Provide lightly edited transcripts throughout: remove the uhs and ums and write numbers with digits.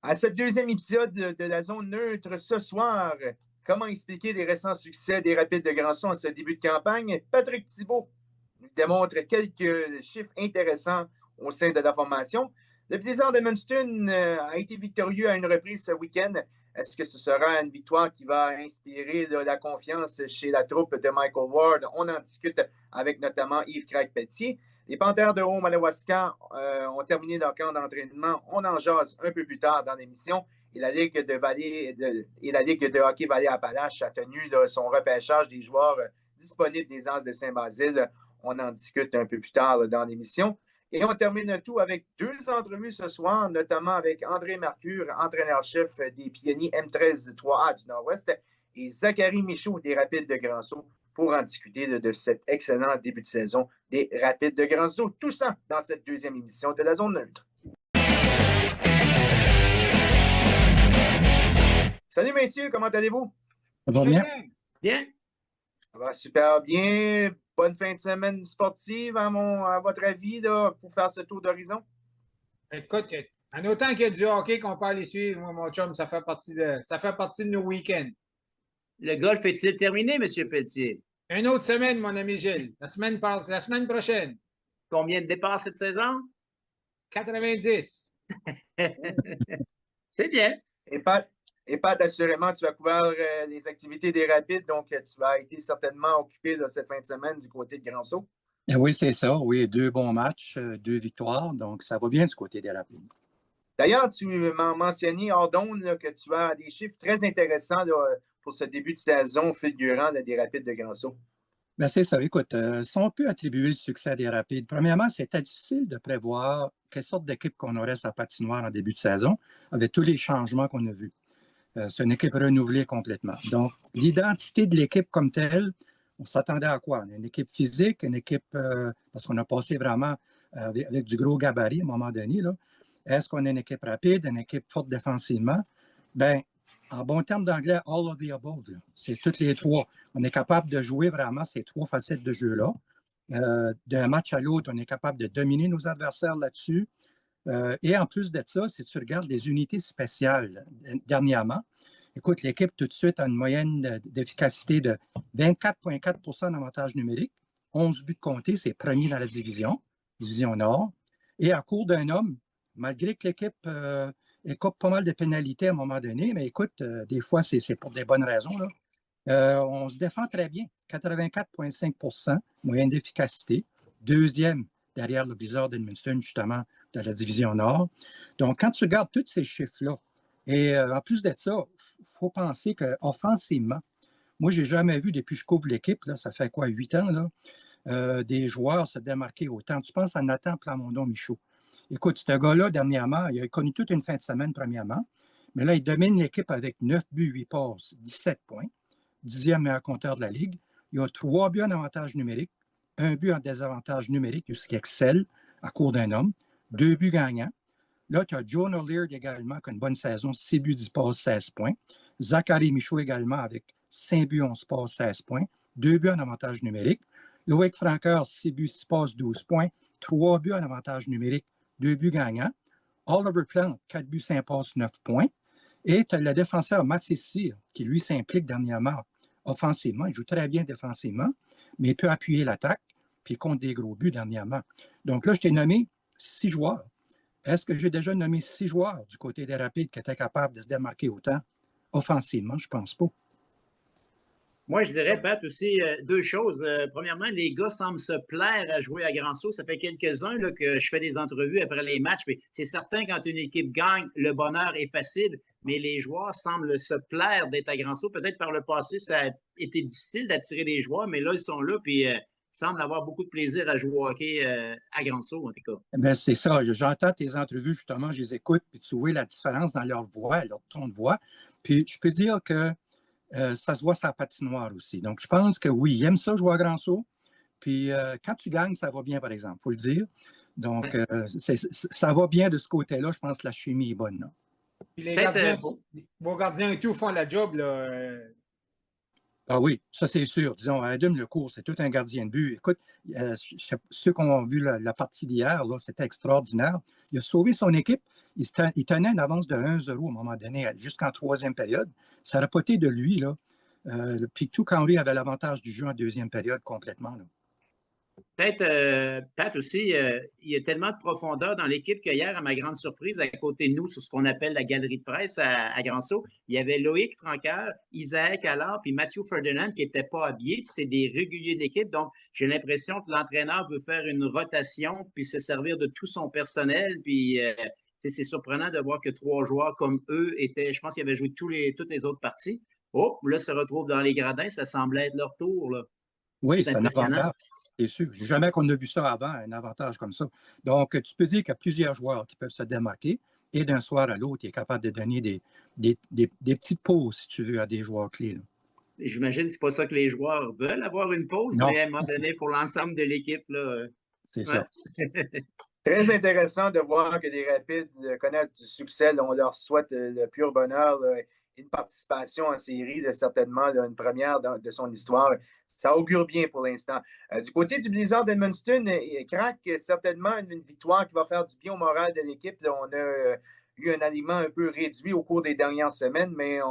À cette deuxième épisode de la zone neutre ce soir, comment expliquer les récents succès des Rapides de Grandson à ce début de campagne? Patrick Thibault nous démontre quelques chiffres intéressants au sein de la formation. Le Blizzard de Munston a été victorieux à une reprise ce week-end. Est-ce que ce sera une victoire qui va inspirer de la confiance chez la troupe de Michael Ward? On en discute avec notamment Yves Craig-Pelletier. Les Panthères de Haut-Madawaska ont terminé leur camp d'entraînement. On en jase un peu plus tard dans l'émission. Et la Ligue de hockey Vallée-Appalaches a tenu son repêchage des joueurs disponibles des As de Saint-Basile. On en discute un peu plus tard dans l'émission. Et on termine le tout avec deux entrevues ce soir, notamment avec André Mercure, entraîneur-chef des Pionniers M13-3A du Nord-Ouest, et Zachary Michaud des Rapides de Grand-Sault, pour en discuter de cet excellent début de saison des Rapides de Grand-Sault. Tout ça dans cette deuxième émission de la Zone neutre. Salut messieurs, comment allez-vous? Ça va bien? Bien. Ça va super bien. Bonne fin de semaine sportive, à votre avis, là, pour faire ce tour d'horizon? Écoute, en autant qu'il y a du hockey qu'on peut aller suivre, moi, mon chum, ça fait partie de nos week-ends. Le golf est-il terminé, M. Pelletier? Une autre semaine, mon ami Gilles. La semaine prochaine. Combien de départs cette saison? 90. C'est bien. Et Pat, assurément, tu as couvert les activités des Rapides, donc tu vas être certainement occupé de cette fin de semaine du côté de Grand-Sault. Oui, c'est ça. Oui, 2 bons matchs, 2 victoires, donc ça va bien du côté des Rapides. D'ailleurs, tu m'as mentionné hors d'onde que tu as des chiffres très intéressants là, pour ce début de saison fulgurant des Rapides de Grand-Sault. Bien, c'est ça. Écoute, si on peut attribuer le succès des Rapides, premièrement, c'était difficile de prévoir quelle sorte d'équipe qu'on aurait sur la patinoire en début de saison avec tous les changements qu'on a vus. C'est une équipe renouvelée complètement. Donc, l'identité de l'équipe comme telle, on s'attendait à quoi? Une équipe physique, une équipe, parce qu'on a passé vraiment avec du gros gabarit à un moment donné. Là. Est-ce qu'on a une équipe rapide, une équipe forte défensivement? Bien, en bon terme d'anglais, all of the above. C'est toutes les trois. On est capable de jouer vraiment ces trois facettes de jeu-là. D'un match à l'autre, on est capable de dominer nos adversaires là-dessus. Et en plus de ça, si tu regardes les unités spéciales dernièrement, écoute, l'équipe tout de suite a une moyenne d'efficacité de 24,4 d'avantage numérique, 11 buts comptés, c'est premier dans la division Nord. Et à court d'un homme, malgré que l'équipe écope pas mal de pénalités à un moment donné, mais écoute, des fois, c'est pour des bonnes raisons. Là. On se défend très bien, 84,5 moyenne d'efficacité, deuxième derrière le Blizzard d'Edmundston, justement, de la division Nord. Donc, quand tu regardes tous ces chiffres-là, et en plus de ça, il faut penser qu'offensivement, moi, je n'ai jamais vu, depuis que je couvre l'équipe, là, ça fait quoi, 8 ans, là, des joueurs se démarquer autant. Tu penses à Nathan Plamondon-Michaud. Écoute, ce gars-là, dernièrement, il a connu toute une fin de semaine, premièrement, mais là, il domine l'équipe avec 9 buts, 8 passes, 17 points, 10e meilleur compteur de la Ligue. Il a 3 buts en avantage numérique, 1 but en désavantage numérique, ce qui excelle à court d'un homme, 2 buts gagnants. Là, tu as Jonah Laird également, qui a une bonne saison, 6 buts, 10 passes, 16 points. Zachary Michaud également, avec 5 buts, 11 passes, 16 points. 2 buts en avantage numérique. Loïc Francoeur, 6 buts, 6 passes, 12 points. 3 buts en avantage numérique, 2 buts gagnants. Oliver Plant, 4 buts, 5 passes, 9 points. Et tu as le défenseur Mathis Cyr, qui lui s'implique dernièrement offensivement. Il joue très bien défensivement, mais il peut appuyer l'attaque, puis il compte des gros buts dernièrement. Donc là, je t'ai nommé 6 joueurs. Est-ce que j'ai déjà nommé 6 joueurs du côté des Rapides qui étaient capables de se démarquer autant offensivement? Je ne pense pas. Moi, je dirais, Pat, aussi deux choses. Premièrement, les gars semblent se plaire à jouer à Grand-Sault. Ça fait quelques-uns là, que je fais des entrevues après les matchs. Mais c'est certain, quand une équipe gagne, le bonheur est facile. Mais les joueurs semblent se plaire d'être à Grand-Sault. Peut-être par le passé, ça a été difficile d'attirer des joueurs, mais là, ils sont là. Puis semblent avoir beaucoup de plaisir à jouer au hockey à Grand-Sault, en tout cas. Bien, c'est ça. J'entends tes entrevues, justement, je les écoute, puis tu vois la différence dans leur voix, leur ton de voix. Puis je peux dire que ça se voit sur la patinoire aussi. Donc, je pense que oui, ils aiment ça jouer à Grand-Sault. Puis quand tu gagnes, ça va bien, par exemple, il faut le dire. Donc, ça va bien de ce côté-là. Je pense que la chimie est bonne. Là. Puis les gardiens, vos gardiens et tout font la job, là. Ah oui, ça c'est sûr. Disons, Adam Lecourt, c'est tout un gardien de but. Écoute, ceux qui ont vu la partie d'hier, c'était extraordinaire. Il a sauvé son équipe. il tenait une avance de 1-0 à un moment donné, jusqu'en troisième période. Ça aurait pas été de lui, là. Puis tout quand lui avait l'avantage du jeu en deuxième période complètement, là. Peut-être, Pat aussi, il y a tellement de profondeur dans l'équipe qu'hier, à ma grande surprise, à côté de nous, sur ce qu'on appelle la galerie de presse à Granceau, il y avait Loïc Francaire, Isaac Allard, puis Mathieu Ferdinand qui n'étaient pas habillés, puis c'est des réguliers d'équipe. Donc, j'ai l'impression que l'entraîneur veut faire une rotation, puis se servir de tout son personnel, puis c'est surprenant de voir que 3 joueurs comme eux étaient, je pense qu'ils avaient joué toutes les autres parties. Oh, là, se retrouvent dans les gradins, ça semblait être leur tour, là. Oui, c'est un avantage. C'est sûr. Jamais qu'on a vu ça avant, un avantage comme ça. Donc, tu peux dire qu'il y a plusieurs joueurs qui peuvent se démarquer et d'un soir à l'autre, il est capable de donner des petites pauses, si tu veux, à des joueurs clés, là. J'imagine que ce n'est pas ça que les joueurs veulent, avoir une pause, non. Mais à un moment donné, pour l'ensemble de l'équipe, là. C'est ça. Très intéressant de voir que les Rapides connaissent du succès. Là, on leur souhaite le pur bonheur, là, une participation en série, là, certainement là, une première de son histoire. Ça augure bien pour l'instant. Du côté du Blizzard d'Edmundston, il craque certainement une victoire qui va faire du bien au moral de l'équipe. Là, on a eu un aliment un peu réduit au cours des dernières semaines, mais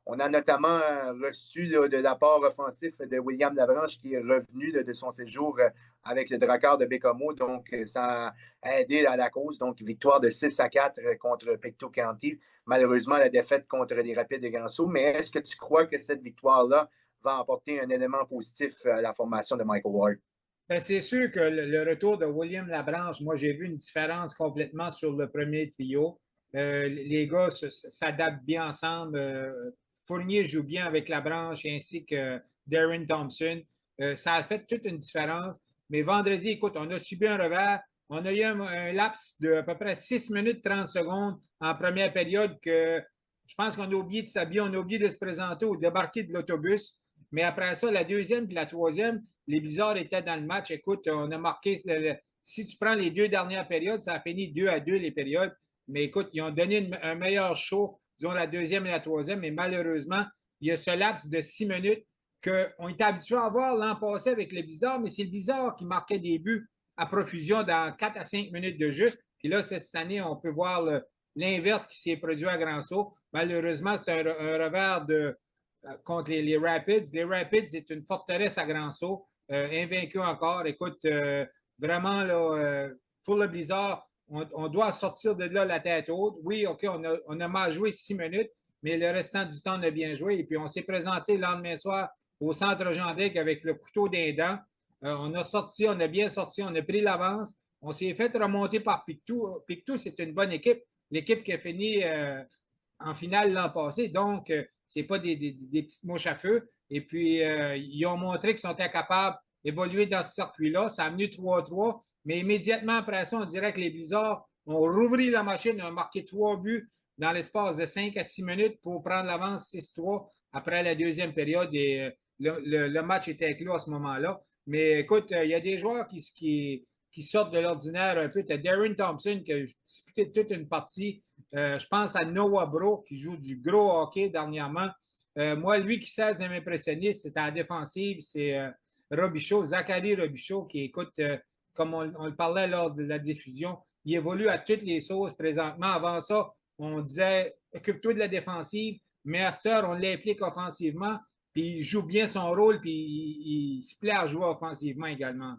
on a notamment reçu là, de l'apport offensif de William Labranche qui est revenu là, de son séjour avec le Drakkar de Bécomo. Donc, ça a aidé à la cause. Donc, victoire de 6-4 contre Pictou County. Malheureusement, la défaite contre les Rapides de Granceau. Mais est-ce que tu crois que cette victoire-là va apporter un élément positif à la formation de Michael Ward? Ben, c'est sûr que le retour de William Labranche, moi, j'ai vu une différence complètement sur le premier trio. Les gars s'adaptent bien ensemble. Fournier joue bien avec Labranche ainsi que Darren Thompson. Ça a fait toute une différence. Mais vendredi, écoute, on a subi un revers. On a eu un laps de à peu près 6 minutes 30 secondes en première période que je pense qu'on a oublié de s'habiller, on a oublié de se présenter ou de débarquer de l'autobus. Mais après ça, la deuxième et la troisième, les Blizzards étaient dans le match. Écoute, on a marqué, si tu prends les 2 dernières périodes, ça a fini 2-2 les périodes. Mais écoute, ils ont donné un meilleur show, disons la deuxième et la troisième. Mais malheureusement, il y a ce laps de 6 minutes qu'on était habitué à voir l'an passé avec les Blizzards, mais c'est le Blizzard qui marquait des buts à profusion dans 4 à 5 minutes de jeu. Puis là, cette année, on peut voir l'inverse qui s'est produit à Granceau. Malheureusement, c'est un revers contre les Rapids. Les Rapids, c'est une forteresse à Granceau, invaincu encore. Écoute, vraiment, là, pour le Blizzard, on doit sortir de là la tête haute. Oui, OK, on a mal joué 6 minutes, mais le restant du temps, on a bien joué. Et puis, on s'est présenté le lendemain soir au centre Jean d'Aigle avec le couteau d'un dent. On a bien sorti, on a pris l'avance. On s'est fait remonter par Pictou. Pictou, c'est une bonne équipe. L'équipe qui a fini en finale l'an passé. Donc, ce n'est pas des petites mouches à feu. Et puis, ils ont montré qu'ils sont capables d'évoluer dans ce circuit-là. Ça a mené 3-3. Mais immédiatement après ça, on dirait que les Blizzards ont rouvri la machine, ont marqué 3 buts dans l'espace de 5 à 6 minutes pour prendre l'avance 6-3 après la deuxième période. Et le match était clos à ce moment-là. Mais écoute, il y a des joueurs qui sortent de l'ordinaire un peu. Tu as Darren Thompson qui a disputé toute une partie. Je pense à Noah Bro qui joue du gros hockey dernièrement. Moi, lui qui cesse de m'impressionner, c'est en défensive, c'est Robichaud, Zachary Robichaud qui écoute, comme on le parlait lors de la diffusion, il évolue à toutes les sauces présentement. Avant ça, on disait occupe-toi de la défensive, mais à cette heure, on l'implique offensivement, puis il joue bien son rôle, puis il se plaît à jouer offensivement également.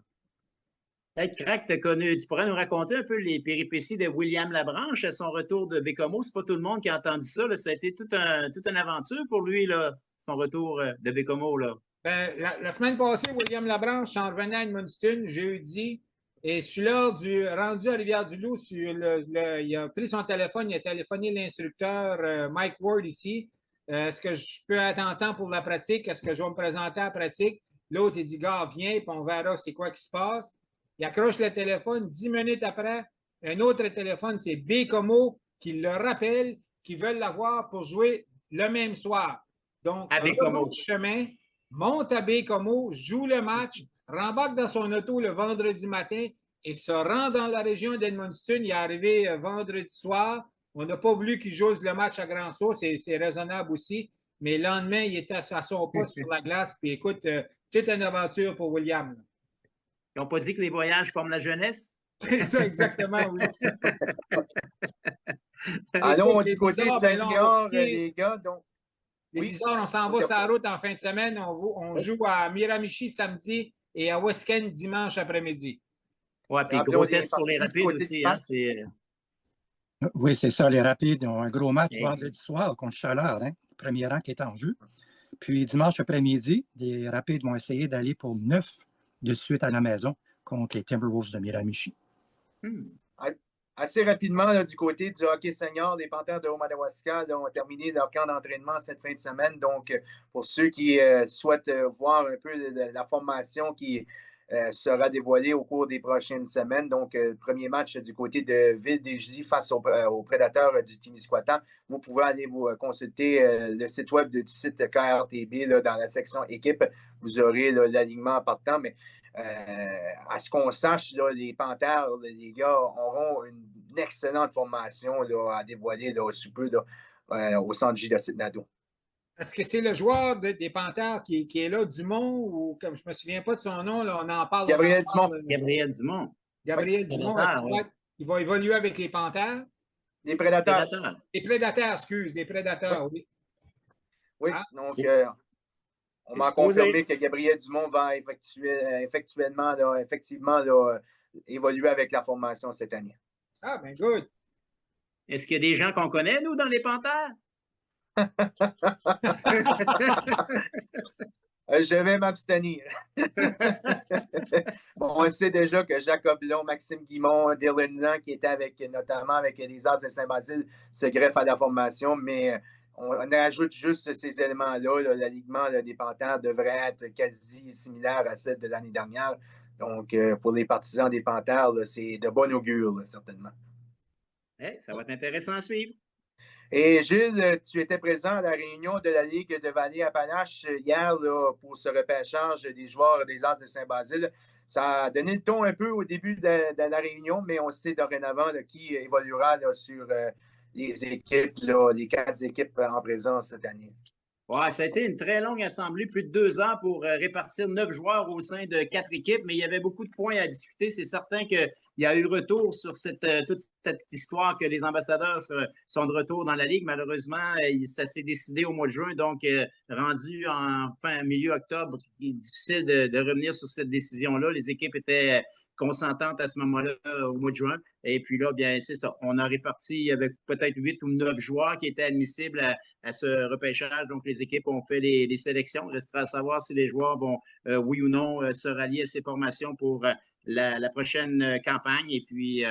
Hey, Crack, tu pourrais nous raconter un peu les péripéties de William Labranche à son retour de Bécomo? C'est pas tout le monde qui a entendu ça. Là. Ça a été toute une aventure pour lui, là, son retour de Bécomo. Là. Ben, la semaine passée, William Labranche s'en revenait à Edmundston jeudi. Et sur l'heure rendu à Rivière-du-Loup, il a pris son téléphone, il a téléphoné l'instructeur Mike Ward ici. Est-ce que je peux être en temps pour la pratique? Est-ce que je vais me présenter à la pratique? L'autre, il dit, gars, viens, puis on verra c'est quoi qui se passe. Il accroche le téléphone. 10 minutes après, un autre téléphone, c'est Bécomo qui le rappelle, qui veulent l'avoir pour jouer le même soir. Donc, à Bécomo. Chemin, monte à Bécomo, joue le match, rembarque dans son auto le vendredi matin et se rend dans la région d'Edmundston. Il est arrivé vendredi soir. On n'a pas voulu qu'il joue le match à Granceau, c'est raisonnable aussi. Mais le lendemain, il était à son poste sur la glace. Puis écoute, toute une aventure pour William. Ils n'ont pas dit que les voyages forment la jeunesse? C'est ça, exactement, oui. Allons Écoute, du côté de ben là, senior, les gars. Donc, les oui, Bizarres, on s'en va sur la route en fin de semaine. On joue à Miramichi samedi et à Wesken dimanche après-midi. Ouais, puis rappelons gros les test pour les parties du rapides côté aussi. de Hein, Oui, c'est ça. Les Rapides ont un gros match Et vendredi soir contre Chaleur, hein, premier rang qui est en jeu. Puis dimanche après-midi, les Rapides vont essayer d'aller pour 9 de suite à la maison contre les Timberwolves de Miramichi. Assez rapidement, là, du côté du hockey senior, les Panthères de Haut-Madawaska ont terminé leur camp d'entraînement cette fin de semaine. Donc, pour ceux qui souhaitent voir un peu la formation qui sera dévoilée au cours des prochaines semaines, donc, premier match du côté de Ville-des-Gilles face aux Prédateurs du Témiscouatan. Vous pouvez aller vous consulter le site web du site KRTB là, dans la section équipe. Vous aurez l'alignement partant, mais à ce qu'on sache, là, les Panthères, les gars, auront une excellente formation là, à dévoiler là, sous peu là, au centre J de Nado. Est-ce que c'est le joueur des Panthères qui est là, Dumont, ou comme je ne me souviens pas de son nom, là, on en parle. Gabriel Dumont. Gabriel Dumont. Gabriel Dumont, il va évoluer avec les Panthères? Les Prédateurs. Les Prédateurs, excuse, les Prédateurs, oui. Oui, donc on m'a confirmé que Gabriel Dumont va effectivement là, évoluer avec la formation cette année. Ah, ben good. Est-ce qu'il y a des gens qu'on connaît, nous, dans les Panthères? Je vais m'abstenir. Bon, on sait déjà que Jacob Long, Maxime Guimont, Dylan Lang, qui était notamment avec les As de Saint-Basile, se greffent à la formation, mais on ajoute juste ces éléments-là. L'alignement des Panthères devrait être quasi similaire à celle de l'année dernière. Donc, pour les partisans des Panthères, c'est de bon augure, certainement. Ça va être intéressant à suivre. Et Gilles, tu étais présent à la réunion de la Ligue de Vallée-Appalaches hier là, pour ce repêchage des joueurs des As de Saint-Basile. Ça a donné le ton un peu au début de la réunion, mais on sait dorénavant là, qui évoluera là, sur les équipes, là, les 4 équipes en présence cette année. Ouais, ça a été une très longue assemblée, plus de 2 ans pour répartir 9 joueurs au sein de 4 équipes, mais il y avait beaucoup de points à discuter. C'est certain qu'il y a eu retour sur toute cette histoire que les ambassadeurs sont de retour dans la Ligue. Malheureusement, ça s'est décidé au mois de juin, donc rendu en milieu octobre, il est difficile de revenir sur cette décision-là. Les équipes étaient consentantes à ce moment-là au mois de juin. Et puis là, bien, c'est ça. On a réparti avec peut-être 8 ou 9 joueurs qui étaient admissibles à ce repêchage. Donc, les équipes ont fait les sélections. Il restera à savoir si les joueurs vont, oui ou non, se rallier à ces formations pour la prochaine campagne. Et puis,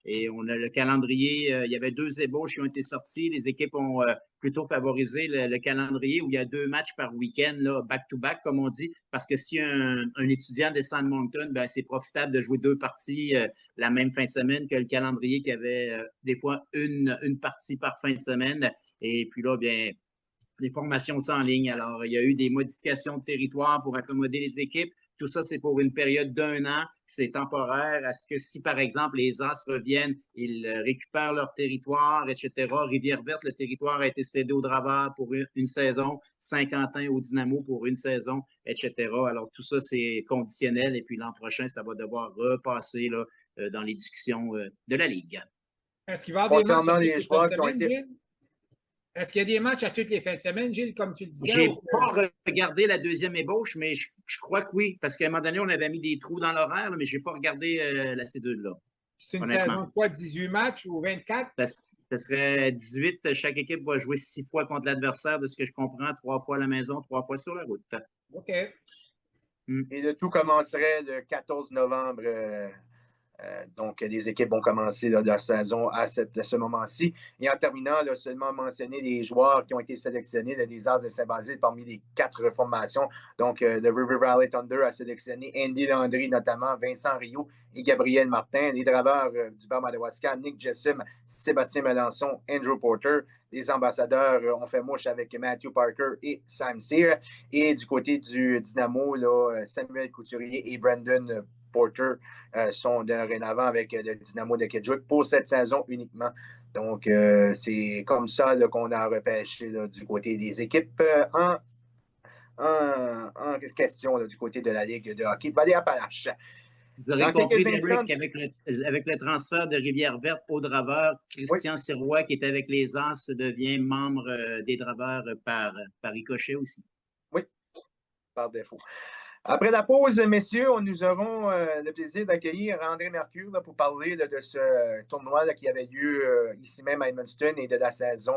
et on a le calendrier. Il y avait 2 ébauches qui ont été sorties. Les équipes ont plutôt favorisé le calendrier où il y a 2 matchs par week-end, back-to-back, comme on dit. Parce que si un étudiant descend de Moncton, ben, c'est profitable de jouer 2 parties la même fin de semaine que le calendrier qui avait des fois une partie par fin de semaine. Et puis là, bien, les formations sont en ligne. Alors, il y a eu des modifications de territoire pour accommoder les équipes. Tout ça, c'est pour une période d'1 an. C'est temporaire. Est-ce que si, par exemple, les As reviennent, ils récupèrent leur territoire, etc. Rivière-Verte, le territoire a été cédé au Draveur pour une saison. Saint-Quentin au Dynamo pour une saison, etc. Alors, tout ça, c'est conditionnel. Et puis, l'an prochain, ça va devoir repasser là, dans les discussions de la Ligue. Est-ce qu'il va y avoir des matchs les joueurs qui ont été... Est-ce qu'il y a des matchs à toutes les fins de semaine, Gilles, comme tu le disais? Je n'ai pas regardé la deuxième ébauche, mais je crois que oui, parce qu'à un moment donné, on avait mis des trous dans l'horaire, mais je n'ai pas regardé la cédule-là. C'est une saison de quoi, 18 matchs ou 24? Ça serait 18. Chaque équipe va jouer 6 fois contre l'adversaire, de ce que je comprends, 3 fois à la maison, 3 fois sur la route. OK. Et le tout commencerait le 14 novembre. Donc, les équipes vont commencer là, leur saison à ce moment-ci. Et en terminant, là, seulement mentionner les joueurs qui ont été sélectionnés, les As de Saint-Basile parmi les 4 formations. Donc, le River Valley Thunder a sélectionné Andy Landry, notamment Vincent Rio et Gabriel Martin. Les Draveurs du Bas-Madawaska, Nick Jessim, Sébastien Melançon, Andrew Porter. Les ambassadeurs ont fait mouche avec Matthew Parker et Sam Cyr. Et du côté du Dynamo, là, Samuel Couturier et Brandon Porter sont dorénavant avec le Dynamo de Kedgewick pour cette saison uniquement. Donc, c'est comme ça qu'on a repêché là, du côté des équipes en question là, du côté de la Ligue de hockey Vallée-Appalaches. Vous aurez Dans compris, quelques instants, Derek, avec le transfert de Rivière-Verte aux Draveurs, oui, Christian Sirois, qui est avec les As, devient membre des Draveurs par ricochet aussi. oui, par défaut. Après la pause, messieurs, nous aurons le plaisir d'accueillir André Mercure là, pour parler là, de ce tournoi là, qui avait lieu ici même à Edmundston et de la saison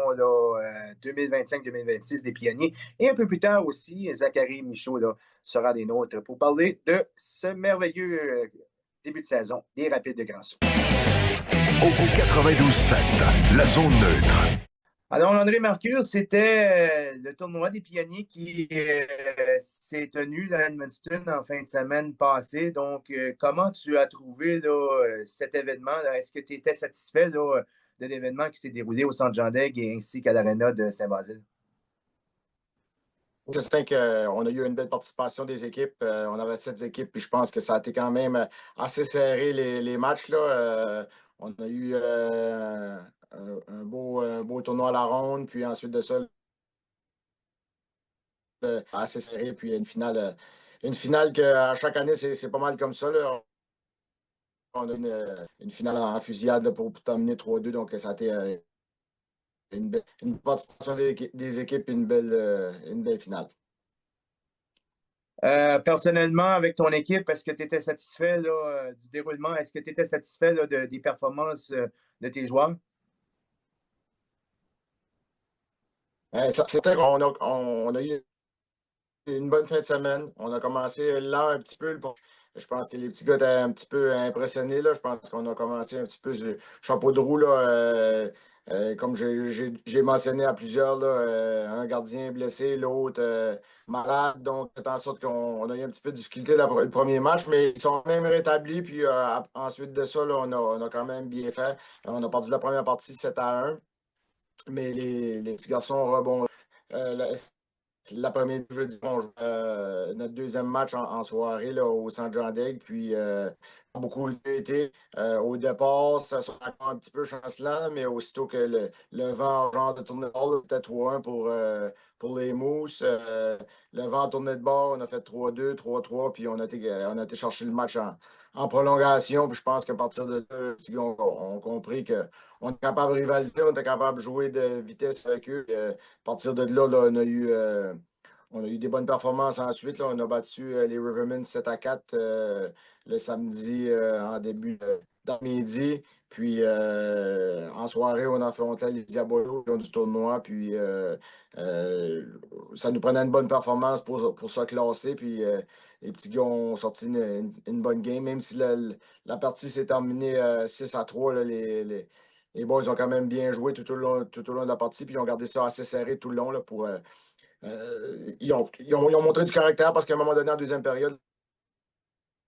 2025-2026 des Pionniers. Et un peu plus tard aussi, Zachary Michaud là, sera des nôtres pour parler de ce merveilleux début de saison des Rapides de Grand Sault. Au 92.7, la zone neutre. Alors, André Mercure, c'était le tournoi des Pionniers qui s'est tenu à Edmundston en fin de semaine passée. Donc, comment tu as trouvé là, cet événement? Est-ce que tu étais satisfait là, de l'événement qui s'est déroulé au Centre Jean Daigues et ainsi qu'à l'Arena de Saint-Basile? C'est certain qu'on a eu une belle participation des équipes. On avait 7 équipes, puis je pense que ça a été quand même assez serré les matchs, là. On a eu un beau tournoi à la ronde, puis ensuite de ça, assez serré, puis une finale que à chaque année, c'est pas mal comme ça, là. On a une finale en fusillade là, pour terminer 3-2, donc ça a été une participation des équipes et une belle finale. Personnellement, avec ton équipe, est-ce que tu étais satisfait là, du déroulement? Est-ce que tu étais satisfait là, des performances de tes joueurs? C'était on a eu une bonne fin de semaine. On a commencé lent un petit peu. Je pense que les petits gars étaient un petit peu impressionnés, là. Je pense qu'on a commencé un petit peu sur le chapeau de roue, là. Comme j'ai mentionné à plusieurs, là, un gardien blessé, l'autre malade. Donc, c'est en sorte qu'on a eu un petit peu de difficulté le premier match, mais ils sont même rétablis. Puis ensuite de ça, là, on a quand même bien fait. On a perdu la première partie 7-1, mais les petits garçons ont rebondi. L'après-midi, je veux dire, on joue notre deuxième match en soirée là, au Centre Jean Daigues. Puis, beaucoup été. Au départ, ça soit encore un petit peu chancelant, mais aussitôt que le vent genre de tourner de bord, c'était 3-1 pour les Mousses. Le vent tourné de bord, on a fait 3-2, 3-3, puis on a été chercher le match en prolongation. Puis je pense qu'à partir de là, les gars ont compris qu'on est capable de rivaliser, on était capable de jouer de vitesse avec eux. À partir de là, on a eu des bonnes performances ensuite. Là. On a battu les Rivermen 7-4 le samedi en début d'après-midi. Puis en soirée, on affrontait les Diabolos qui ont du tournoi. Puis ça nous prenait une bonne performance pour se classer. Puis les petits gars ont sorti une bonne game. Même si la partie s'est terminée 6-3, là, les boys ont quand même bien joué tout au long de la partie. Puis ils ont gardé ça assez serré tout le long là, pour. Ils ont montré du caractère parce qu'à un moment donné, en deuxième période,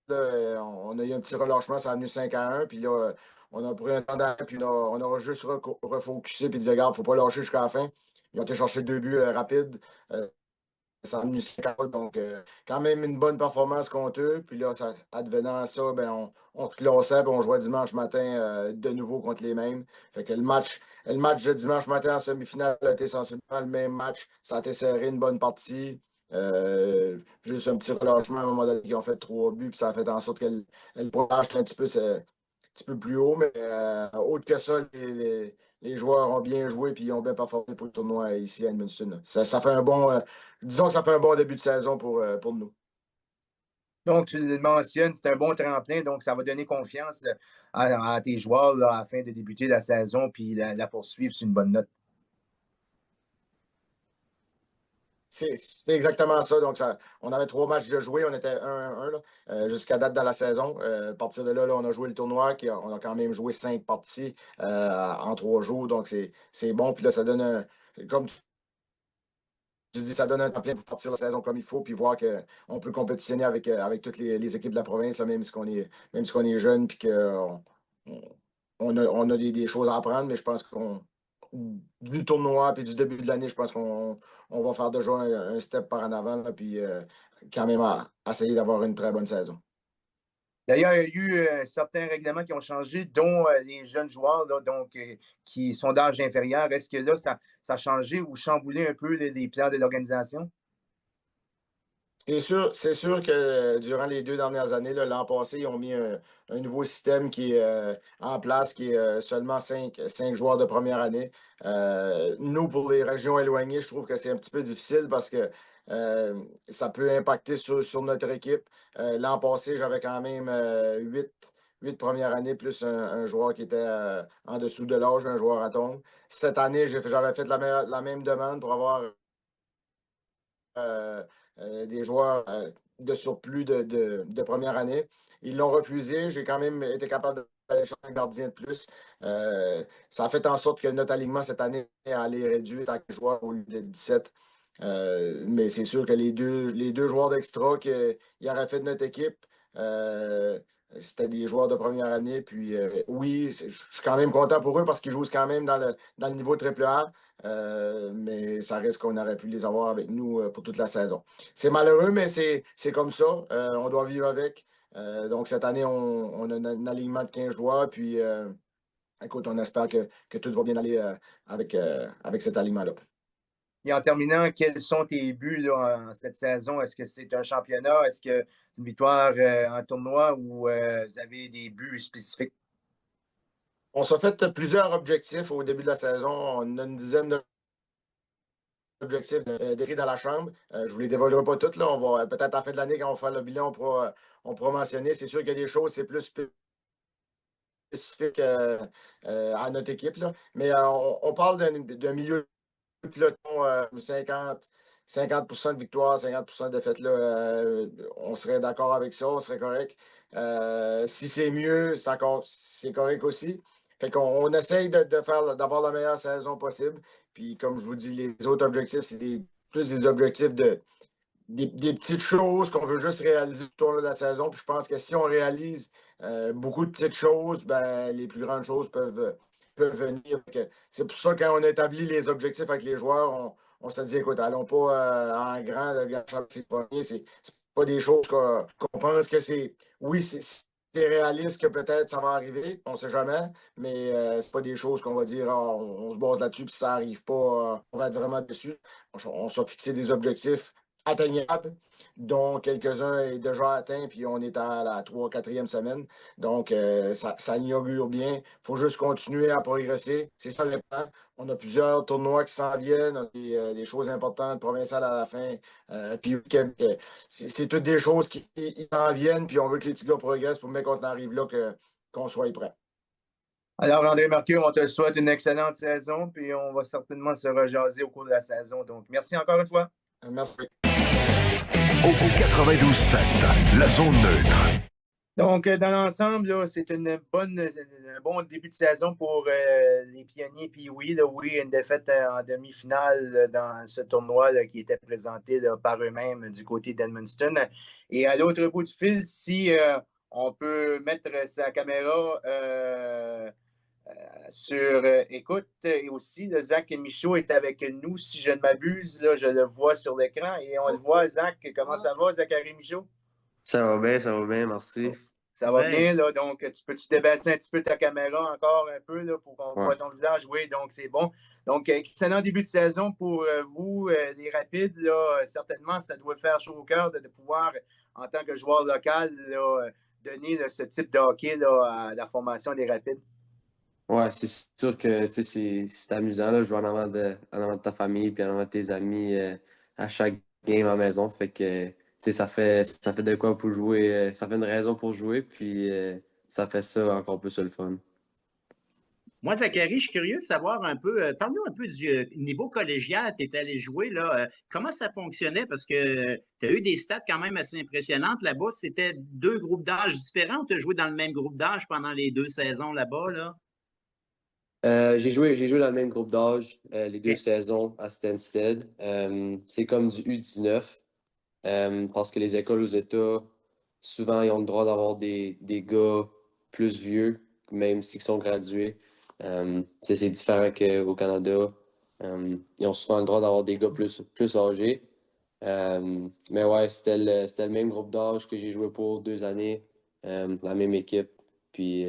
là, on a eu un petit relâchement, ça a venu 5-1. Puis là, on a pris un temps d'arrêt, puis on a juste refocusé, puis dit, regarde, il ne faut pas lâcher jusqu'à la fin. Ils ont été chercher 2 buts rapides. Ça a venu 5-1. Donc, quand même une bonne performance contre eux. Puis là, advenant ça, ben, on se classait, puis on jouait dimanche matin de nouveau contre les mêmes. Fait que le match de dimanche matin en semi-finale a été sensiblement le même match. Ça a été serré une bonne partie. Juste un petit relâchement à un moment donné, ils ont fait 3 buts, puis ça a fait en sorte que le pointage était un petit peu plus haut. Mais autre que ça, les joueurs ont bien joué puis ils ont bien performé pour le tournoi ici à Edmundston. Ça fait disons que ça fait un bon début de saison pour nous. Donc, tu le mentionnes, c'est un bon tremplin, donc ça va donner confiance à tes joueurs là, afin de débuter la saison puis la poursuivre sur une bonne note. C'est exactement ça. Donc, on avait 3 matchs de jouer. On était 1-1 jusqu'à date dans la saison. À partir de là, on a joué le tournoi. On a quand même joué 5 parties en 3 jours. Donc, c'est bon. Puis là, ça donne comme tu dis, ça donne un temps plein pour partir la saison comme il faut, puis voir qu'on peut compétitionner avec toutes les équipes de la province, là, même si on est jeune, puis on a des choses à apprendre, mais je pense du tournoi puis du début de l'année, je pense qu'on va faire déjà un step par en avant, là, puis quand même essayer d'avoir une très bonne saison. D'ailleurs, il y a eu certains règlements qui ont changé, dont les jeunes joueurs là, donc, qui sont d'âge inférieur. Est-ce que là, ça a changé ou chamboulé un peu les plans de l'organisation? C'est sûr que durant les 2 dernières années, là, l'an passé, ils ont mis un nouveau système qui est en place, qui est seulement cinq joueurs de première année. Nous, pour les régions éloignées, je trouve que c'est un petit peu difficile parce que euh, ça peut impacter sur notre équipe. L'an passé, j'avais quand même huit premières années plus un joueur qui était en dessous de l'âge, un joueur à tombe. Cette année, j'avais fait la même demande pour avoir euh, des joueurs de surplus de première année. Ils l'ont refusé. J'ai quand même été capable d'aller chercher un gardien de plus. Ça a fait en sorte que notre alignement cette année allait réduire à 4 joueurs au lieu de 17. Mais c'est sûr que les deux joueurs d'extra qui auraient fait de notre équipe, c'était des joueurs de première année. Puis oui, je suis quand même content pour eux parce qu'ils jouent quand même dans le niveau AAA. Mais ça reste qu'on aurait pu les avoir avec nous pour toute la saison. C'est malheureux, mais c'est comme ça. On doit vivre avec. Donc, cette année, on a un alignement de 15 joueurs. Puis, écoute, on espère que tout va bien aller avec cet alignement-là. Et en terminant, quels sont tes buts là, en cette saison? Est-ce que c'est un championnat? Est-ce que c'est une victoire en tournoi ou vous avez des buts spécifiques? On s'est fait plusieurs objectifs au début de la saison. On a une dizaine d'objectifs décrits dans la chambre. Je ne vous les dévoilerai pas toutes. Là. On va peut-être à la fin de l'année, quand on va faire le bilan, on pourra mentionner. C'est sûr qu'il y a des choses, c'est plus spécifique à notre équipe. Là. Mais on parle d'un milieu de peloton 50% de victoire, 50% de défaite. Là, on serait d'accord avec ça, on serait correct. Si c'est mieux, c'est correct aussi. Fait qu'on essaye d'avoir la meilleure saison possible. Puis comme je vous dis, les autres objectifs, c'est plus des objectifs des petites choses qu'on veut juste réaliser tout au long de la saison. Puis je pense que si on réalise beaucoup de petites choses, ben, les plus grandes choses peuvent venir. C'est pour ça, quand on établit les objectifs avec les joueurs, on se dit, écoute, allons pas en grand, le grand champion premier. C'est pas des choses qu'on pense que c'est. Oui, c'est réaliste que peut-être ça va arriver, on ne sait jamais, mais c'est pas des choses qu'on va dire, ah, on se base là-dessus, puis si ça n'arrive pas, on va être vraiment dessus. On s'est fixé des objectifs atteignables, dont quelques-uns est déjà atteints, puis on est à la 3e, 4e semaine. Donc, ça inaugure bien. Il faut juste continuer à progresser. C'est ça le plan. On a plusieurs tournois qui s'en viennent, on a des choses importantes provinciales à la fin. Puis, c'est toutes des choses qui s'en viennent, puis on veut que les petits gars progressent pour même qu'on en arrive là, qu'on soit prêt. Alors, André Marqueux, on te souhaite une excellente saison, puis on va certainement se rejaser au cours de la saison. Donc, merci encore une fois. Merci. Au 92.7, la zone neutre. Donc, dans l'ensemble, là, c'est un bon début de saison pour les pionniers. Puis oui, une défaite en demi-finale dans ce tournoi là, qui était présenté là, par eux-mêmes du côté d'Edmundston. Et à l'autre bout du fil, si on peut mettre sa caméra sur écoute, et aussi, le Zach Michaud est avec nous, si je ne m'abuse, là, je le vois sur l'écran. Et on le voit, Zach, comment ça va, Zachary Michaud? Ça va bien, merci. Ça va Ouais. bien, là. Donc, tu peux-tu débaisser un petit peu ta caméra encore un peu là, pour qu'on voit ton visage? Oui, donc c'est bon. Donc, excellent début de saison pour vous, les Rapides. Là, certainement, ça doit faire chaud au cœur de pouvoir, en tant que joueur local, là, donner là, ce type de hockey là, à la formation des Rapides. Ouais, c'est sûr que tu sais, c'est amusant là, jouer en avant de ta famille puis en avant de tes amis à chaque game à la maison. Fait que tu sais, ça fait de quoi pour jouer. Ça fait une raison pour jouer, puis ça fait ça encore plus le fun. Moi, Zachary, je suis curieux de savoir un peu, parle-nous un peu du niveau collégial, tu es allé jouer, là. Comment ça fonctionnait? Parce que tu as eu des stats quand même assez impressionnantes là-bas. C'était 2 groupes d'âge différents ou tu as joué dans le même groupe d'âge pendant les 2 saisons là-bas, là? J'ai joué dans le même groupe d'âge les 2 saisons à Stansted. C'est comme du U19 parce que les écoles aux États, souvent, ils ont le droit d'avoir des gars plus vieux, même s'ils sont gradués. C'est différent qu'au Canada. Ils ont souvent le droit d'avoir des gars plus âgés. Mais ouais, c'était le même groupe d'âge que j'ai joué pour 2 années, la même équipe. Puis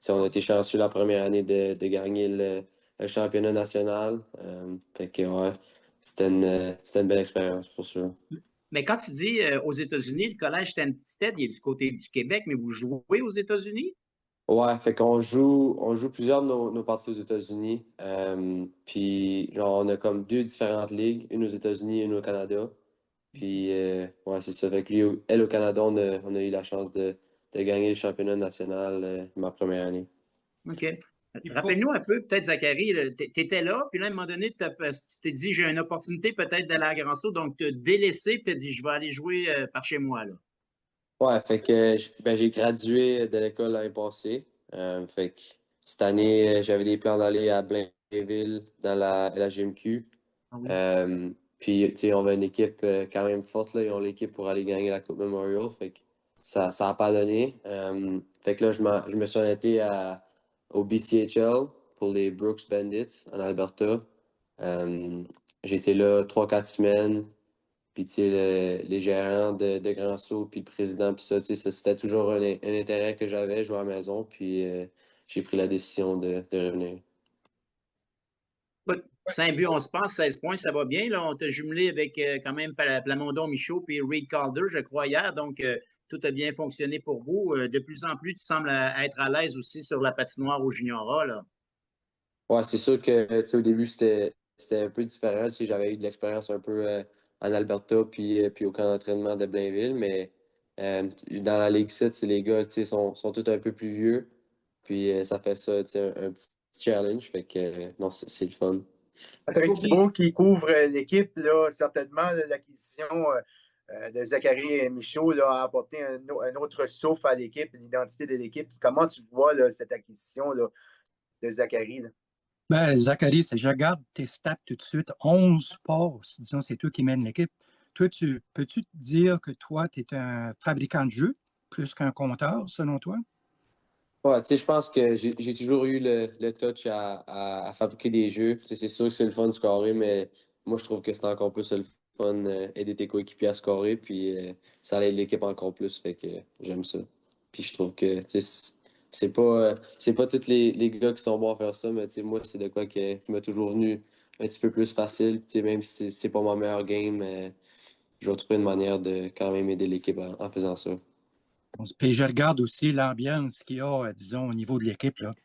on a été chanceux la première année de gagner le championnat national. Fait que ouais, c'était une belle expérience pour sûr. Mais quand tu dis aux États-Unis, le collège Stansted, il est du côté du Québec, mais vous jouez aux États-Unis? Ouais, fait on joue plusieurs de nos parties aux États-Unis. Puis, genre, on a comme deux différentes ligues, une aux États-Unis et une au Canada. Puis, ouais, c'est ça. Fait que lui, elle, au Canada, on a eu la chance de gagner le championnat national ma première année. OK. Puis Rappelle-nous un peu, peut-être, Zachary, tu étais là, puis là, à un moment donné, tu t'es dit, j'ai une opportunité peut-être d'aller à Grand-Sault, donc tu as délaissé, puis tu as dit, je vais aller jouer par chez moi, là. Ouais, fait que ben, j'ai gradué de l'école l'année passée. Fait que cette année, j'avais des plans d'aller à Blainville dans la GMQ. Ah oui. Puis, tu sais, on a une équipe quand même forte, là. Ils ont l'équipe pour aller gagner la Coupe Memorial. Fait que ça a pas donné. Fait que là, je me suis arrêté au BCHL pour les Brooks Bandits en Alberta. J'ai été là 3-4 semaines. Puis, tu sais, les gérants de Grand Saut, puis le président, puis ça, tu sais, c'était toujours un intérêt que j'avais, jouer à la maison. Puis, j'ai pris la décision de revenir. Écoute, 5 buts, on se passe, 16 points, ça va bien. Là, on t'a jumelé avec quand même Plamondon Michaud puis Reed Calder, je crois, hier. Donc, tout a bien fonctionné pour vous. De plus en plus, tu sembles être à l'aise aussi sur la patinoire au Juniora, là. Ouais, c'est sûr que, tu sais, au début, c'était un peu différent. Tu sais, j'avais eu de l'expérience un peu en Alberta, puis au camp d'entraînement de Blainville. Mais dans la Ligue 7, les gars, tu sais, sont tous un peu plus vieux. Puis, ça fait ça, tu sais, un petit challenge. Fait que, non, c'est le fun. Patrick Thibault qui couvre l'équipe, là, certainement, l'acquisition de Zachary Michaud là, a apporté un autre souffle à l'équipe, l'identité de l'équipe. Comment tu vois là, cette acquisition là, de Zachary? Là? Ben, Zachary, je regarde tes stats tout de suite. 11 passes, disons, c'est toi qui mènes l'équipe. Toi, peux-tu te dire que toi, tu es un fabricant de jeux plus qu'un compteur, selon toi? Ouais, tu sais, je pense que j'ai toujours eu le touch à fabriquer des jeux. Tu sais, c'est sûr que c'est le fun de scorer, mais moi, je trouve que c'est encore plus le fun aider tes coéquipiers à scorer, puis ça aide l'équipe encore plus, fait que j'aime ça. Puis je trouve que, tu sais, c'est pas tous les gars qui sont bons à faire ça, mais tu sais, moi, c'est de quoi qui m'a toujours venu un petit peu plus facile. Tu sais, même si c'est pas mon meilleur game, je vais trouver une manière de quand même aider l'équipe en faisant ça. Puis je regarde aussi l'ambiance qu'il y a, disons, au niveau de l'équipe. Là.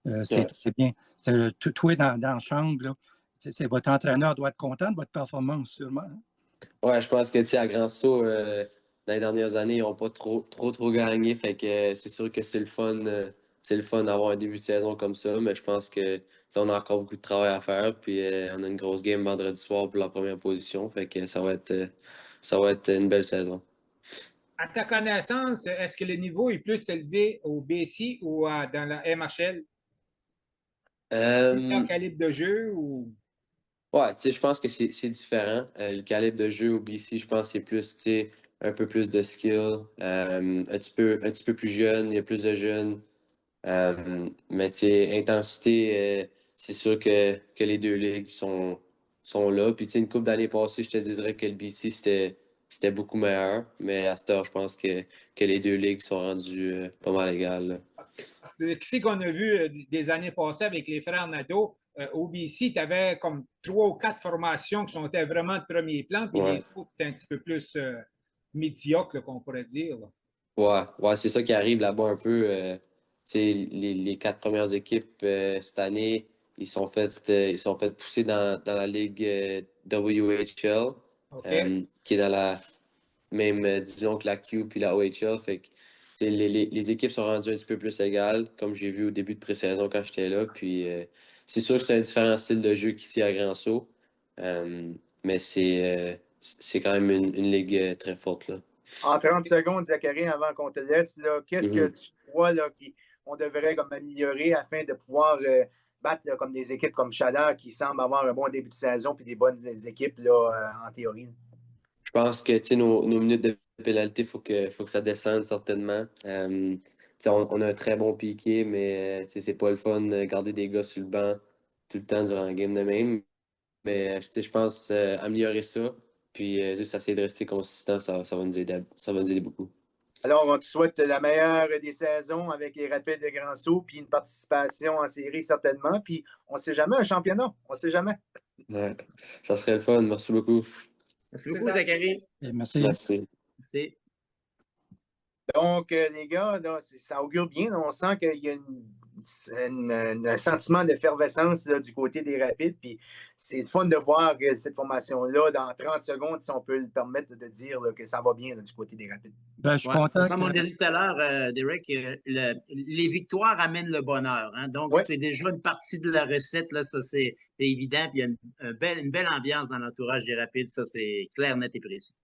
Ouais. C'est bien. Toi, dans la chambre, là, votre entraîneur doit être content de votre performance, sûrement. Hein? Ouais, je pense que tu sais, à Grand Saut, dans les dernières années, ils n'ont pas trop gagné. Fait que c'est sûr que c'est le fun d'avoir un début de saison comme ça. Mais je pense que tu sais, on a encore beaucoup de travail à faire. Puis on a une grosse game vendredi soir pour la première position. Fait que ça va être une belle saison. à ta connaissance, est-ce que le niveau est plus élevé au BC ou dans la MHL? Euh, Quel calibre de jeu ou. Ouais, tu sais, je pense que c'est différent. Le calibre de jeu au BC, je pense que c'est plus, tu sais, un peu plus de skill, un petit peu plus jeune, il y a plus de jeunes. Mais tu sais, intensité, c'est sûr que les deux ligues sont là. Puis tu sais, une couple d'années passées, je te dirais que le BC, c'était beaucoup meilleur. Mais à cette heure, je pense que les deux ligues sont rendues pas mal égales, là. Qui c'est qu'on a vu des années passées avec les frères Nadeau? Au BC, tu avais comme 3 ou 4 formations qui sont vraiment de premier plan, puis Ouais. les autres, c'était un petit peu plus médiocre, qu'on pourrait dire. Là. Ouais, c'est ça qui arrive là-bas un peu. Tu sais, les quatre premières équipes cette année, ils sont fait pousser dans la ligue WHL, OK? qui est dans la même, disons que la Q puis la OHL. Fait que, tu sais, les équipes sont rendues un petit peu plus égales, comme j'ai vu au début de pré-saison quand j'étais là. Puis c'est sûr que c'est un différent style de jeu qu'ici à Grand-Sault, mais c'est quand même une ligue très forte, là. En 30 secondes, Zachary, avant qu'on te laisse, qu'est-ce que Mhm. tu vois là, qu'on devrait comme, améliorer afin de pouvoir battre là, comme des équipes comme Chaleur qui semblent avoir un bon début de saison puis des bonnes équipes là, en théorie? Je pense que tu sais, nos minutes de pénalité, faut que ça descende certainement. Tu sais, on a un très bon piqué, mais tu sais, c'est pas le fun de garder des gars sur le banc tout le temps durant la game de même. Mais tu sais, je pense améliorer ça, puis juste essayer de rester consistant, ça va nous aider, ça va nous aider beaucoup. Alors, on te souhaite la meilleure des saisons avec les Rapides de Grand Sault, puis une participation en série certainement. Puis on ne sait jamais un championnat, on ne sait jamais. Ouais. Ça serait le fun. Merci beaucoup. Merci beaucoup, Zachary. Et merci. Merci. Merci. Donc, les gars, là, ça augure bien. On sent qu'il y a un sentiment d'effervescence du côté des Rapides. Puis c'est fun de voir que cette formation-là, dans 30 secondes, si on peut le permettre de dire là, que ça va bien là, du côté des Rapides. Ben, je suis content. Comme on a dit tout à l'heure, Derek, les victoires amènent le bonheur. Hein? Donc, c'est déjà une partie de la recette. Là, ça, c'est évident. Puis il y a une belle ambiance dans l'entourage des Rapides. Ça, c'est clair, net et précis.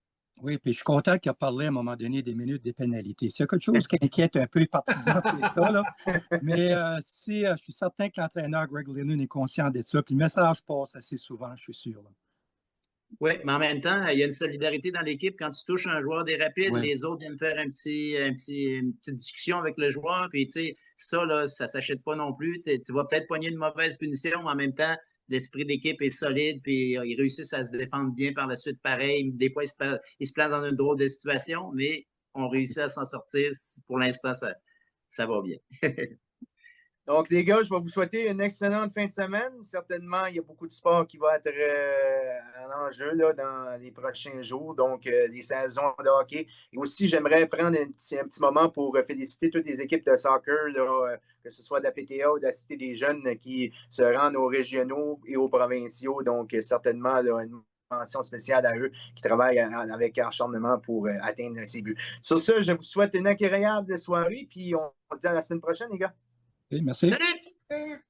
Oui, puis je suis content qu'il a parlé à un moment donné des minutes des pénalités. C'est quelque chose qui inquiète un peu les partisans, c'est ça, là. Mais je suis certain que l'entraîneur Greg Lennon est conscient de ça. Puis le message passe assez souvent, je suis sûr. Là. Oui, mais en même temps, il y a une solidarité dans l'équipe. Quand tu touches un joueur des Rapides, les autres viennent faire une petite discussion avec le joueur. Puis, tu sais, ça, là, ça ne s'achète pas non plus. Tu vas peut-être pogner une mauvaise punition, mais en même temps, l'esprit d'équipe est solide, puis ils réussissent à se défendre bien par la suite. Pareil, des fois, ils se placent dans une drôle de situation, mais on réussit à s'en sortir. Pour l'instant, ça va bien. Donc, les gars, je vais vous souhaiter une excellente fin de semaine. Certainement, il y a beaucoup de sport qui va être en enjeu là, dans les prochains jours, donc les saisons de hockey. Et aussi, j'aimerais prendre un petit moment pour féliciter toutes les équipes de soccer, là, que ce soit de la PTA ou de la Cité des Jeunes, qui se rendent aux régionaux et aux provinciaux. Donc, certainement, là, une mention spéciale à eux qui travaillent avec acharnement pour atteindre ces buts. Sur ce, je vous souhaite une agréable soirée, puis on se dit à la semaine prochaine, les gars. Okay, merci. Salut!